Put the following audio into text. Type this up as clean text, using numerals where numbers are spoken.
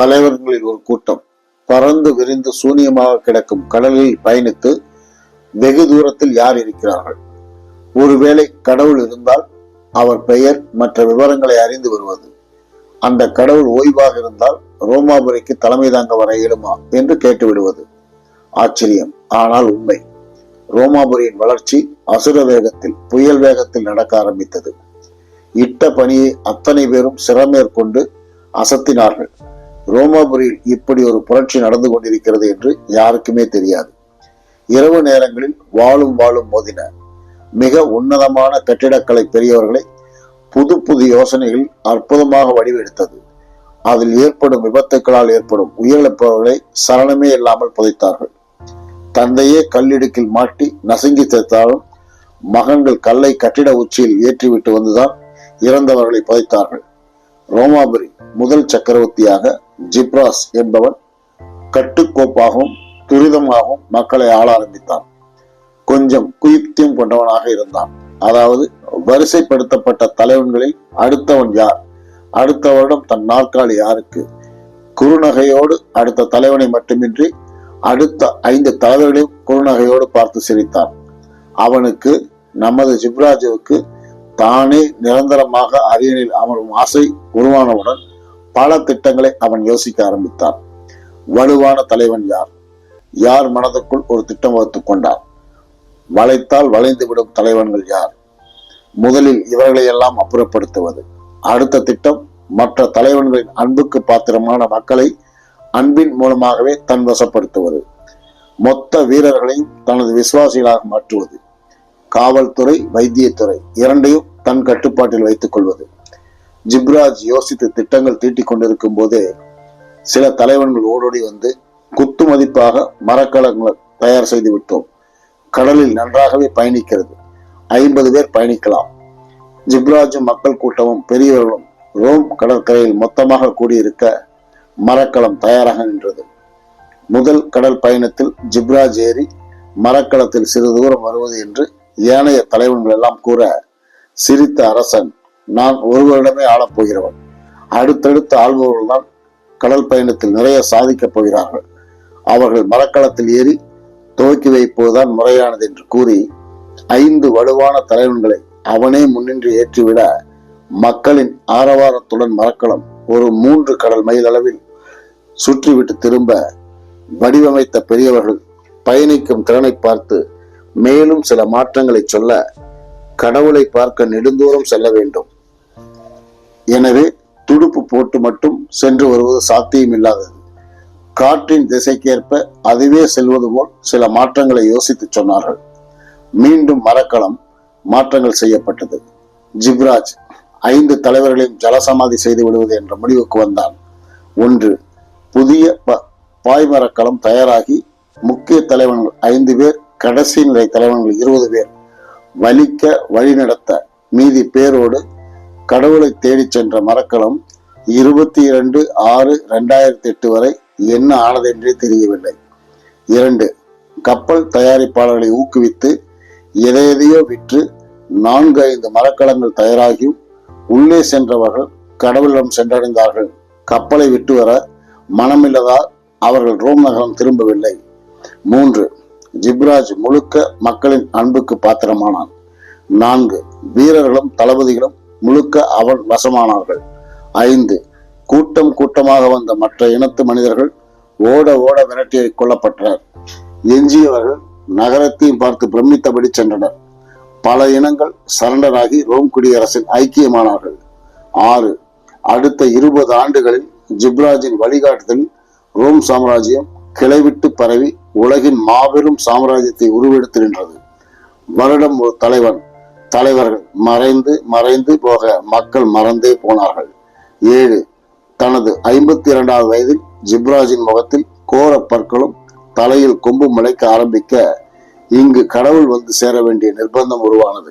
தலைவர்களில் ஒரு கூட்டம் பறந்து விரிந்து சூனியமாக கிடக்கும் கடலில் பயணித்து வெகு தூரத்தில் யார் இருக்கிறார்கள்? ஒருவேளை கடவுள் இருந்தால் அவர் பெயர் மற்ற விவரங்களை அறிந்து வருவது. அந்த கடவுள் ஓய்வாக இருந்தால் ரோமாபுரிக்கு தலைமை தாங்க வர இயலுமா என்று கேட்டு விடுவது. ஆச்சரியம், ஆனால் உண்மை. ரோமாபுரியின் வளர்ச்சி அசுர வேகத்தில், புயல் வேகத்தில் நடக்க ஆரம்பித்தது. இட்ட பணியை அத்தனை பேரும் சிரமேற்கொண்டு அசத்தினார்கள். ரோமாபுரியில் இப்படி ஒரு புரட்சி நடந்து கொண்டிருக்கிறது என்று யாருக்குமே தெரியாது. இரவு நேரங்களில் வாளும் மோதின. மிக உன்னதமான கட்டிடக்கலை பெரியவர்களை புது புது யோசனைகள் அற்புதமாக வடிவெடுத்தது. அதில் ஏற்படும் விபத்துக்களால் ஏற்படும் உயிரிழப்பவர்களை சலனமே இல்லாமல் புதைத்தார்கள். தந்தையே கல்லிடுக்கில் மாட்டி நசுங்கி சேர்த்தாலும் மகன்கள் கல்லை கட்டிட உச்சியில் ஏற்றிவிட்டு வந்துதான் இறந்தவர்களை புதைத்தார்கள். ரோமாபுரி முதல் சக்கரவர்த்தியாக ஜிப்ராஸ் என்பவன் கட்டுக்கோப்பாகவும் துரிதமாகவும் மக்களை ஆள ஆரம்பித்தான். கொஞ்சம் குயுக்தியும் கொண்டவனாக இருந்தான். அதாவது வரிசைப்படுத்தப்பட்ட தலைவன்களில் அடுத்தவன் யார், அடுத்த வருடம் தன் நாற்காலி யாருக்கு, குறுநகையோடு அடுத்த தலைவனை மட்டுமின்றி அடுத்த 5 தலைவர்களையும் குறுநகையோடு பார்த்து சிரித்தான். அவனுக்கு, நமது ஜிப்ராஜுவுக்கு தானே நிரந்தரமாக அரியணையில் அமரும் ஆசை உருவானவுடன் பல திட்டங்களை அவன் யோசிக்க ஆரம்பித்தான். வலுவான தலைவன் யார்? யார் மனதுக்குள் ஒரு திட்டம் வகுத்துக் கொண்டார்? வளைத்தால் வளைந்து விடும் தலைவன்கள் யார்? முதலில் இவர்களை எல்லாம் அப்புறப்படுத்துவது. அடுத்த திட்டம், மற்ற தலைவன்களின் அன்புக்கு பாத்திரமான மக்களை அன்பின் மூலமாகவே தன் வசப்படுத்துவது. மொத்த வீரர்களையும் தனது விசுவாசிகளாக மாற்றுவது. காவல்துறை, வைத்தியத்துறை இரண்டையும் தன் கட்டுப்பாட்டில் வைத்துக் கொள்வது. ஜிப்ராஜ் யோசித்து திட்டங்கள் தீட்டிக் கொண்டிருக்கும் போதே சில தலைவன்கள் ஓடோடி வந்து, குத்து மதிப்பாக மரக்கலங்களை தயார் செய்து விட்டோம். கடலில் நன்றாகவே பயணிக்கிறது. 50 பேர் பயணிக்கலாம். ஜிப்ராஜும் மக்கள் கூட்டமும் பெரியவர்களும் ரோம் கடற்கரையில் மொத்தமாக கூடியிருக்க மரக்கலம் தயாராக நின்றது. முதல் கடல் பயணத்தில் ஜிப்ராஜ் ஏறி மரக்கலத்தில் சிறிது தூரம் வருவது என்று ஏனைய தலைவன்கள் எல்லாம் கூற, சிரித்த அரசன், நான் ஒரு வருடமே ஆளப்போகிறவன். அடுத்தடுத்து ஆள்பவர்கள் தான் கடல் பயணத்தில் நிறைய சாதிக்கப் போகிறார்கள். அவர்கள் மரக்கலத்தில் ஏறி துவக்கி வைப்பதுதான் முறையானது என்று கூறி 5 வலுவான தலைவன்களை அவனே முன்னின்று ஏற்றிவிட, மக்களின் ஆரவாரத்துடன் மரக்கலம் ஒரு 3 கடல் மைல் அளவில் சுற்றிவிட்டு திரும்ப, வடிவமைத்த பெரியவர்கள் பயணிக்கும் திறனை பார்த்து மேலும் சில மாற்றங்களை சொல்ல, கடவுளை பார்க்க நெடுந்தூரம் செல்ல வேண்டும். எனவே துடுப்பு போட்டு மட்டும் சென்று வருவது சாத்தியம் இல்லாதது. காற்றின் திசைக்கேற்ப அதுவே செல்வது போல் சில மாற்றங்களை யோசித்து சொன்னார்கள். மீண்டும் மரக்கலம் மாற்றங்கள் செய்யப்பட்டது. ஜிப்ராஜ் 5 தலைவர்களையும் ஜலசமாதி செய்து விடுவது என்ற முடிவுக்கு வந்தான். 1. புதிய பாய்மரக்கலம் தயாராகி முக்கிய தலைவன்கள் 5 பேர், கடைசி நிலை தலைவன்கள் 20 பேர் வலிக்க வழிநடத்த மீதி பேரோடு கடவுளை தேடி சென்ற மரக்கலம் 22/6/2008 வரை என்ன ஆனதென்றே தெரியவில்லை. 2. கப்பல் தயாரிப்பாளர்களை ஊக்குவித்து எதையோ விற்று 4-5 மரக்கலங்கள் தயாராகியும் உள்ளே சென்றவர்கள் கடவுளிடம் சென்றடைந்தார்கள். கப்பலை விட்டு வர மனமில்லதால் அவர்கள் ரோம் நகரம் திரும்பவில்லை. 3. ஜிப்ராஜ் முழுக்க மக்களின் அன்புக்கு பாத்திரமானான். 4. வீரர்களும் தளபதிகளும் முழுக்க அவன் வசமானார்கள். 5. கூட்டம் கூட்டமாக வந்த மற்ற இனத்து மனிதர்கள் ஓட விரட்டியை கொல்லப்பட்டனர். எஞ்சியவர்கள் நகரத்தையும் பார்த்து பிரமித்தபடி சென்றனர். பல இனங்கள் சரண்டராகி ரோம் குடியரசில் ஐக்கியமானார்கள். 6. அடுத்த 20 ஆண்டுகளில் ஜிப்ராஜின் வழிகாட்டுதல் ரோம் சாம்ராஜ்யம் கிளைவிட்டு பரவி உலகின் மாபெரும் சாம்ராஜ்யத்தை உருவெடுத்து நின்றது. வருடம் ஒரு தலைவர்கள் மறைந்து போக மக்கள் மறந்தே போனார்கள். 7. தனது 52வது வயதில் ஜிப்ராஜின் முகத்தில் கோர பற்களும் தலையில் கொம்பு முளைக்க ஆரம்பிக்க இங்கு கடவுள் வந்து சேர வேண்டிய நிர்பந்தம் உருவானது.